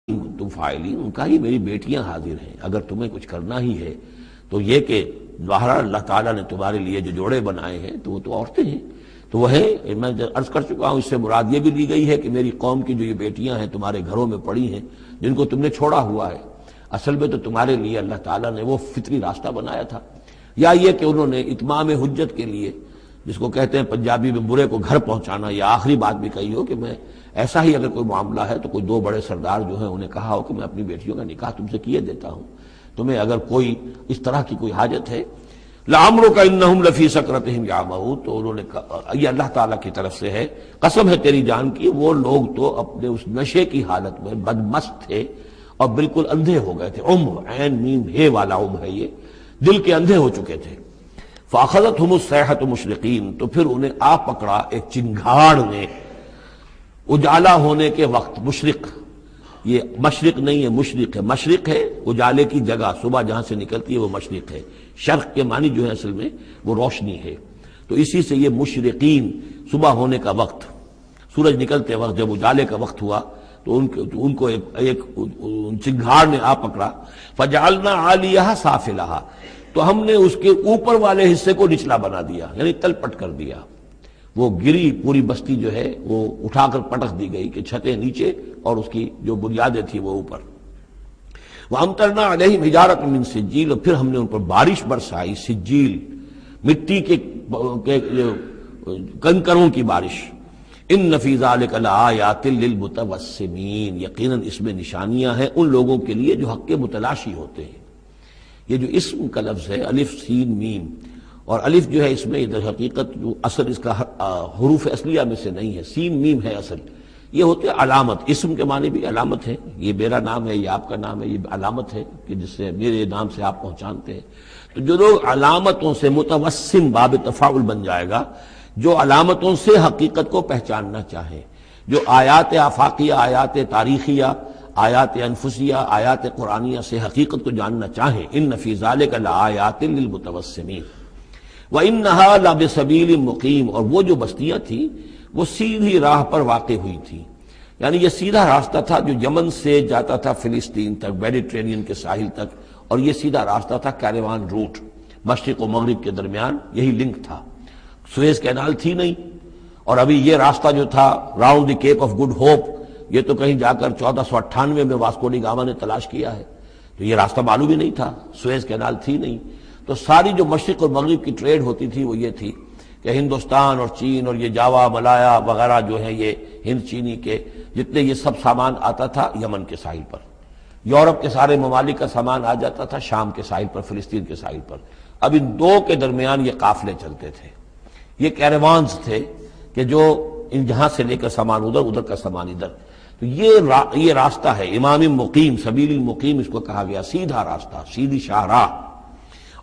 تم فاعلین، ان کا ہی میری بیٹیاں حاضر ہیں، اگر تمہیں کچھ کرنا ہی ہے تو یہ کہ بہرحال اللہ تعالیٰ نے تمہارے لیے جو جوڑے بنائے ہیں تو وہ تو عورتیں ہیں، تو وہ ہے میں عرض کر چکا ہوں، اس سے مراد یہ بھی لی گئی ہے کہ میری قوم کی جو یہ بیٹیاں ہیں تمہارے گھروں میں پڑی ہیں جن کو تم نے چھوڑا ہوا ہے، اصل میں تو تمہارے لیے اللہ تعالیٰ نے وہ فطری راستہ بنایا تھا، یا یہ کہ انہوں نے اتمام حجت کے لیے، جس کو کہتے ہیں پنجابی میں برے کو گھر پہنچانا، یا آخری بات بھی کہی ہو کہ میں ایسا ہی اگر کوئی معاملہ ہے تو کوئی دو بڑے سردار جو ہیں انہیں کہا ہو کہ میں اپنی بیٹیوں کا نکاح تم سے کیے دیتا ہوں، تمہیں اگر کوئی اس طرح کی کوئی حاجت ہے، لعمرک انہم لفی سکرتہم یعمہون، تو انہوں نے یہ اللہ تعالیٰ کی طرف سے ہے، قسم ہے تیری جان کی، وہ لوگ تو اپنے اس نشے کی حالت میں بدمست تھے اور بالکل اندھے ہو گئے تھے، عین میم ہے والا ہے، یہ دل کے اندھے ہو چکے تھے۔ فاخذتہم الصیحۃ مشرقین، تو پھر انہیں آ پکڑا ایک چنگھاڑ نے اجالا ہونے کے وقت۔ مشرق، یہ مشرق نہیں ہے مشرق ہے، مشرق ہے اجالے کی جگہ، صبح جہاں سے نکلتی ہے وہ مشرق ہے، شرق کے معنی جو ہے اصل میں وہ روشنی ہے، تو اسی سے یہ مشرقین، صبح ہونے کا وقت، سورج نکلتے وقت جب اجالے کا وقت ہوا تو ان کو ایک چنگھاڑ نے آ پکڑا۔ فجعلنا عالیہا سافلہا، تو ہم نے اس کے اوپر والے حصے کو نچلا بنا دیا، یعنی تل پٹ کر دیا، وہ گری پوری بستی جو ہے وہ اٹھا کر پٹک دی گئی کہ چھتیں نیچے اور اس کی جو بنیادیں تھی وہ اوپر۔ وَأَمْطَرْنَا عَلَيْهِمْ حِجَارَةً مِّن سِجِّيلٍ، اور پھر ہم نے ان پر بارش برسائی، سجیل مٹی کے کنکروں کی بارش۔ إِنَّ فِي ذَلِكَ لَآيَاتٍ لِّلْمُتَوَسِّمِينَ، یقیناً اس میں نشانیاں ہیں ان لوگوں کے لیے جو حق کے متلاشی ہوتے ہیں۔ یہ جو اسم کا لفظ ہے الف سین میم، اور الف جو ہے اس میں در حقیقت جو اصل اس کا حروف اصلیہ میں سے نہیں ہے، سین میم ہے اصل، یہ ہوتے علامت، اسم کے معنی بھی علامت ہے، یہ میرا نام ہے، یہ آپ کا نام ہے، یہ علامت ہے کہ جس سے میرے نام سے آپ پہچانتے ہیں۔ تو جو لوگ علامتوں سے متوسم باب تفاعل بن جائے گا، جو علامتوں سے حقیقت کو پہچاننا چاہیں، جو آیات آفاقیہ، آیات تاریخیہ، آیات انفسیہ، آیات قرآنیہ سے حقیقت کو جاننا چاہیں، ان فی ذلک لآیات للمتوسمین وانھا لبسبیل مقیم، اور وہ جو بستیاں تھیں وہ سیدھی راہ پر واقع ہوئی تھیں، یعنی یہ سیدھا راستہ تھا جو یمن سے جاتا تھا فلسطین تک، میڈیٹرینین کے ساحل تک، اور یہ سیدھا راستہ تھا کیروان روٹ، مشرق و مغرب کے درمیان یہی لنک تھا، سویز کینال تھی نہیں، اور ابھی یہ راستہ جو تھا round the Cape of Good Hope, یہ تو کہیں جا کر 1498 میں واسکو ڈی گاما نے تلاش کیا ہے، تو یہ راستہ معلوم ہی نہیں تھا، سویز کینال تھی نہیں، تو ساری جو مشرق اور مغرب کی ٹریڈ ہوتی تھی وہ یہ تھی کہ ہندوستان اور چین اور یہ جاوا ملایا وغیرہ جو ہیں یہ ہند چینی کے جتنے یہ سب سامان آتا تھا یمن کے ساحل پر، یورپ کے سارے ممالک کا سامان آ جاتا تھا شام کے ساحل پر، فلسطین کے ساحل پر، اب ان دو کے درمیان یہ قافلے چلتے تھے، یہ کیروانز تھے کہ جو ان جہاں سے لے کر سامان ادھر، ادھر کا سامان ادھر، تو یہ راستہ ہے امام مقیم، سبیل المقیم اس کو کہا گیا، سیدھا راستہ، سیدھی شاہراہ،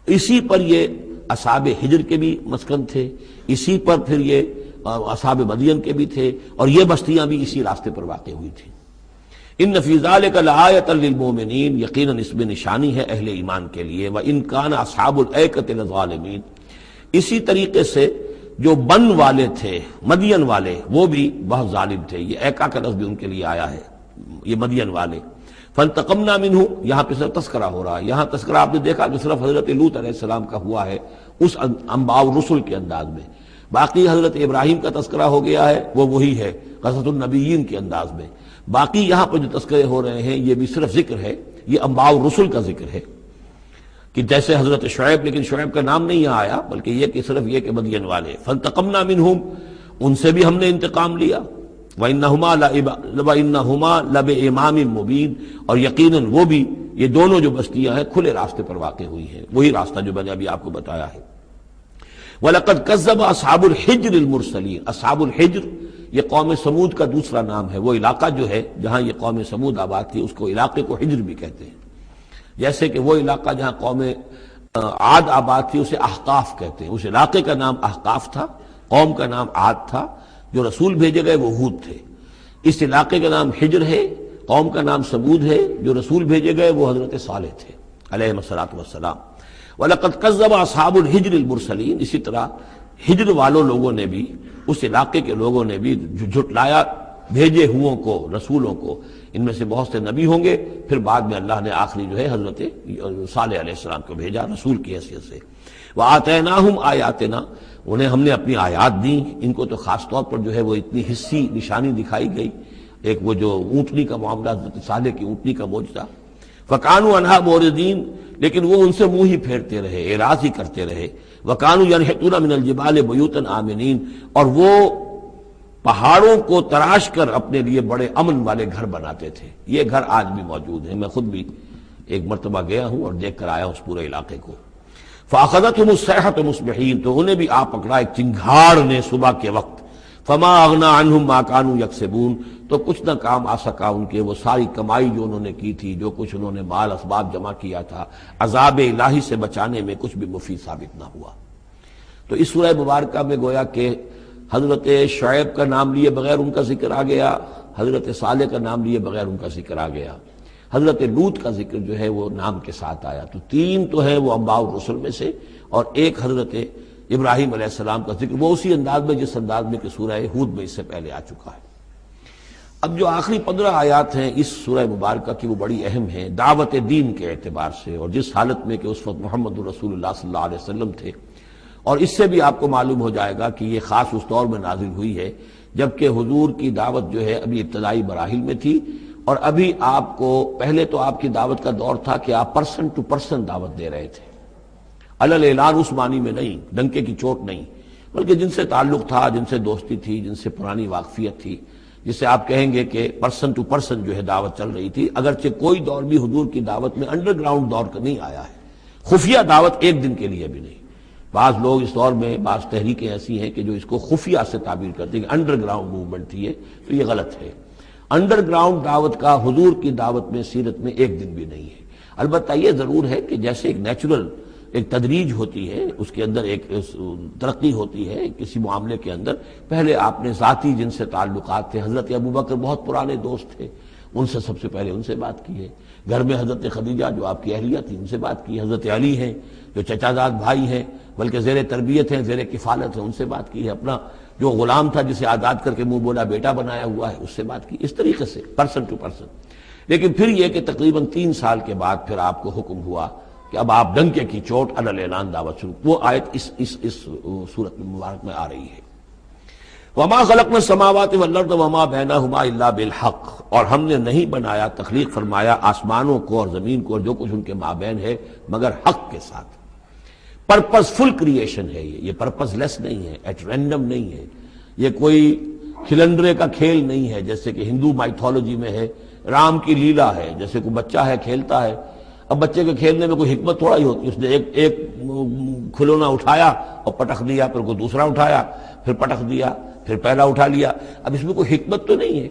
اسی پر یہ اصحاب ہجر کے بھی مسکن تھے، اسی پر پھر یہ اصحاب مدین کے بھی تھے، اور یہ بستیاں بھی اسی راستے پر واقع ہوئی تھیں۔ ان فی ذلک لآیۃ للمؤمنین، یقیناً اس میں نشانی ہے اہل ایمان کے لیے، وان کان اصحاب الایکۃ لظالمین، اسی طریقے سے جو بن والے تھے مدین والے وہ بھی بہت ظالم تھے، یہ ایکا کا لفظ بھی ان کے لیے آیا ہے، یہ مدین والے۔ فانتقمنا منہ، یہاں پہ صرف تذکرہ ہو رہا ہے، یہاں تذکرہ آپ نے دیکھا کہ صرف حضرت لوط علیہ السلام کا ہوا ہے اس انباء الرسل کے انداز میں، باقی حضرت ابراہیم کا تذکرہ ہو گیا ہے وہ وہی ہے قصص النبیین کے انداز میں، باقی یہاں پر جو تذکرے ہو رہے ہیں یہ بھی صرف ذکر ہے، یہ انباء الرسل کا ذکر ہے، کہ جیسے حضرت شعیب، لیکن شعیب کا نام نہیں یہاں آیا بلکہ یہ کہ صرف یہ کہ مدین والے، فانتقمنا منہم، ان سے بھی ہم نے انتقام لیا، وَإِنَّهُمَا لَبِإِمَامٍ مُّبِينٍ، اور یقیناً وہ بھی، یہ دونوں جو بستیاں ہیں کھلے راستے پر واقع ہوئی ہیں، وہی راستہ جو میں نے ابھی آپ کو بتایا ہے۔ وَلَقَدْ كَذَّبَ أَصْحَابُ الْحِجْرِ الْمُرْسَلِينَ، اصحاب الحجر یہ قوم سمود کا دوسرا نام ہے، وہ علاقہ جو ہے جہاں یہ قوم سمود آباد تھی اس کو علاقے کو حجر بھی کہتے ہیں، جیسے کہ وہ علاقہ جہاں قوم عاد آباد تھی اسے احقاف کہتے ہیں، اس علاقے کا نام احقاف تھا، قوم کا نام عاد تھا، جو رسول بھیجے گئے وہ ہود تھے، اس علاقے کا نام حجر ہے، قوم کا نام سمود ہے، جو رسول بھیجے گئے وہ حضرت صالح تھے علیہ الصلوۃ والسلام۔ وَلَقَدْ كَذَّبَ أَصْحَابُ الْحِجْرِ الْمُرْسَلِينَ، اسی طرح ہجر والوں لوگوں نے بھی، اس علاقے کے لوگوں نے بھی جھٹلایا بھیجے ہوں کو، رسولوں کو، ان میں سے بہت سے نبی ہوں گے، پھر بعد میں اللہ نے آخری جو ہے حضرت صالح علیہ السلام کو بھیجا رسول کی حیثیت سے۔ وَآتَيْنَاهُمْ آیَاتِنَا، انہیں ہم نے اپنی آیات دیں، ان کو تو خاص طور پر جو ہے وہ اتنی حصی نشانی دکھائی گئی، ایک وہ جو اونٹنی کا معاملہ حضرت صالح کی اونٹنی کا معجزہ، فَكَانُوا عَنْهَا مُعْرِضِينَ، لیکن وہ ان سے منہ ہی پھیرتے رہے، اعراض ہی کرتے رہے۔ وَكَانُوا يَنْحِتُونَ مِنَ الْجِبَالِ بُيُوتًا آمِنِينَ، اور وہ پہاڑوں کو تراش کر اپنے لیے بڑے امن والے گھر بناتے تھے۔ یہ گھر آج بھی موجود ہیں، میں خود بھی ایک مرتبہ گیا ہوں اور دیکھ کر آیا ہوں اس پورے علاقے کو۔ فَأَخَذَتْهُمُ الصَّيْحَةُ مُصْبِحِينَ، تو انہیں بھی آ پکڑا ایک چنگھاڑ نے صبح کے وقت۔ فَمَا أَغْنَىٰ عَنْهُمْ مَا كَانُوا يَكْسِبُونَ، تو کچھ نہ کام آ سکا ان کے وہ ساری کمائی جو انہوں نے کی تھی، جو کچھ انہوں نے مال اسباب جمع کیا تھا، عذاب الہی سے بچانے میں کچھ بھی مفید ثابت نہ ہوا۔ تو اس سورہ مبارکہ میں گویا کہ حضرت شعیب کا نام لیے بغیر ان کا ذکر آ گیا، حضرت صالح کا نام لیے بغیر ان کا ذکر آ گیا، حضرت لوط کا ذکر جو ہے وہ نام کے ساتھ آیا۔ تو تین تو ہیں وہ انباء الرسل میں سے، اور ایک حضرت ابراہیم علیہ السلام کا ذکر وہ اسی انداز میں جس انداز میں کہ سورہ ہود میں اس سے پہلے آ چکا ہے۔ اب جو آخری 15 آیات ہیں اس سورہ مبارکہ کی وہ بڑی اہم ہیں دعوت دین کے اعتبار سے، اور جس حالت میں کہ اس وقت محمد رسول اللہ صلی اللہ علیہ وسلم تھے، اور اس سے بھی آپ کو معلوم ہو جائے گا کہ یہ خاص اس دور میں نازل ہوئی ہے جبکہ حضور کی دعوت جو ہے ابھی ابتدائی مراحل میں تھی، اور ابھی آپ کو پہلے تو آپ کی دعوت کا دور تھا کہ آپ پرسن ٹو پرسن دعوت دے رہے تھے، علل اعلان اس معنی میں نہیں، ڈنکے کی چوٹ نہیں، بلکہ جن سے تعلق تھا، جن سے دوستی تھی، جن سے پرانی واقفیت تھی، جسے آپ کہیں گے کہ پرسن ٹو پرسن جو ہے دعوت چل رہی تھی۔ اگرچہ کوئی دور بھی حضور کی دعوت میں انڈر گراؤنڈ دور کا نہیں آیا ہے، خفیہ دعوت ایک دن کے لیے بھی نہیں۔ بعض لوگ اس دور میں بعض تحریکیں ایسی ہیں کہ جو اس کو خفیہ سے تعبیر کرتے ہیں کہ انڈر گراؤنڈ موومنٹ تھی، تو یہ غلط ہے۔ انڈر گراؤنڈ دعوت کا حضور کی دعوت میں سیرت میں ایک دن بھی نہیں ہے۔ البتہ یہ ضرور ہے کہ جیسے ایک نیچرل ایک تدریج ہوتی ہے، اس کے اندر ایک ترقی ہوتی ہے کسی معاملے کے اندر، پہلے آپ نے ذاتی جن سے تعلقات تھے، حضرت ابوبکر بہت پرانے دوست تھے، ان سے سب سے پہلے ان سے بات کی ہے، گھر میں حضرت خدیجہ جو آپ کی اہلیہ تھی ان سے بات کی، حضرت علی ہیں جو چچا زاد بھائی ہیں بلکہ زیر تربیت ہیں، زیر کفالت ہیں، ان سے بات کی ہے، اپنا جو غلام تھا جسے آزاد کر کے منہ بولا بیٹا بنایا ہوا ہے اس سے بات کی، اس طریقے سے پرسن ٹو پرسن۔ لیکن پھر یہ کہ تقریباً 3 سال کے بعد پھر آپ کو حکم ہوا کہ اب آپ ڈنکے کی چوٹ علل اعلان دعوت شروع، وہ آیت اس سورت مبارک میں آ رہی ہے۔ وما خلقنا السماوات والارض وما بینہما الا بالحق، اور ہم نے نہیں بنایا، تخلیق فرمایا آسمانوں کو اور زمین کو اور جو کچھ ان کے مابین ہے مگر حق کے ساتھ۔ پرپز فل کریشن ہے یہ پرپز لیس نہیں ہے، ایٹ رینڈم نہیں ہے، یہ کوئی کھلندرے کا کھیل نہیں ہے جیسے کہ ہندو مائتھولوجی میں ہے، رام کی لیلا ہے، جیسے کوئی بچہ ہے کھیلتا ہے۔ اب بچے کے کھیلنے میں کوئی حکمت تھوڑا ہی ہوتی ہے، اس نے ایک کھلونا اٹھایا اور پٹخ دیا، پھر کوئی دوسرا اٹھایا پھر پٹخ دیا، پھر پہلا اٹھا لیا، اب اس میں کوئی حکمت تو نہیں ہے۔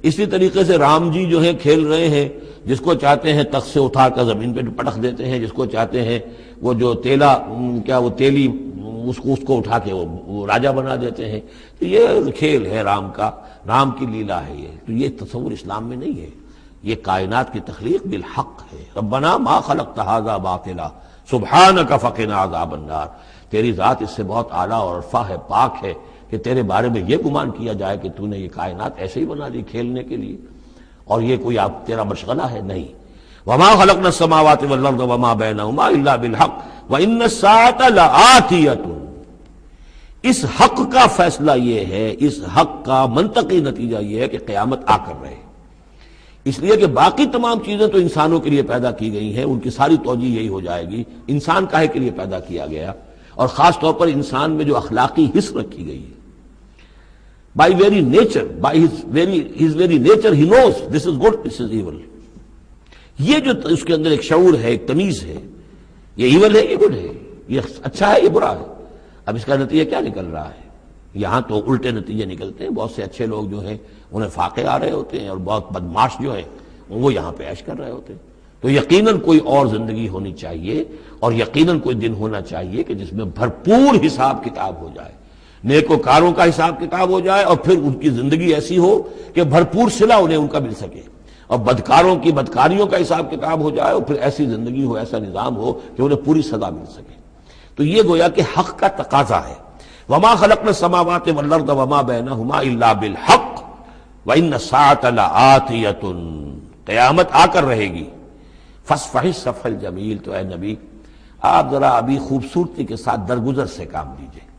اسی طریقے سے رام جی جو ہیں کھیل رہے ہیں، جس کو چاہتے ہیں تخت سے اٹھا کر زمین پہ پٹخ دیتے ہیں، جس کو چاہتے ہیں وہ جو تیلا وہ تیلی اس کو اٹھا کے وہ راجہ بنا دیتے ہیں۔ تو یہ کھیل ہے رام کا، رام کی لیلا ہے یہ، تو یہ تصور اسلام میں نہیں ہے، یہ کائنات کی تخلیق بالحق ہے۔ ربنا ما خلقت ھذا باطلا سبحانک فقنا عذاب النار، تیری ذات اس سے بہت اعلیٰ اور ارفع ہے، پاک ہے کہ تیرے بارے میں یہ گمان کیا جائے کہ تو نے یہ کائنات ایسے ہی بنا دی کھیلنے کے لیے، اور یہ کوئی آپ تیرا مشغلہ ہے، نہیں۔ وما خلقنا السماوات والارض وما بینہما الا بالحق وان الساعۃ لآتیۃ، اس حق کا فیصلہ یہ ہے، اس حق کا منطقی نتیجہ یہ ہے کہ قیامت آ کر رہے، اس لیے کہ باقی تمام چیزیں تو انسانوں کے لیے پیدا کی گئی ہیں، ان کی ساری توجہ یہی ہو جائے گی انسان کاہے کے لیے پیدا کیا گیا، اور خاص طور پر انسان میں جو اخلاقی حس رکھی گئی ہے۔ By very nature, by his very nature he knows this is good, this is evil۔ یہ جو اس کے اندر ایک شعور ہے، ایک تمیز ہے، یہ ایول ہے، یہ گڈ ہے، یہ اچھا ہے، یہ برا ہے۔ اب اس کا نتیجہ کیا نکل رہا ہے؟ یہاں تو الٹے نتیجے نکلتے ہیں، بہت سے اچھے لوگ جو ہیں انہیں فاقے آ رہے ہوتے ہیں، اور بہت بدماش جو ہیں وہ یہاں پہ عیش کر رہے ہوتے ہیں۔ تو یقیناً کوئی اور زندگی ہونی چاہیے، اور یقیناً کوئی دن ہونا چاہیے کہ جس میں بھرپور حساب کتاب ہو جائے، نیکوکاروں کا حساب کتاب ہو جائے، اور پھر ان کی زندگی ایسی ہو کہ بھرپور صلہ انہیں ان کا مل سکے، اور بدکاروں کی بدکاریوں کا حساب کتاب ہو جائے، اور پھر ایسی زندگی ہو، ایسا نظام ہو کہ انہیں پوری سزا مل سکے۔ تو یہ گویا کہ حق کا تقاضا ہے۔ وما خلقنا السماوات والارض وما بینہما الا بالحق وَإِنَّ السَّاعَةَ لَآتِيَةٌ، قیامت آ کر رہے گی، فَاصْفَحِ الصَّفْحَ الْجَمِيلَ، تو اے نبی آپ ذرا ابھی خوبصورتی کے ساتھ درگزر سے کام لیجئے،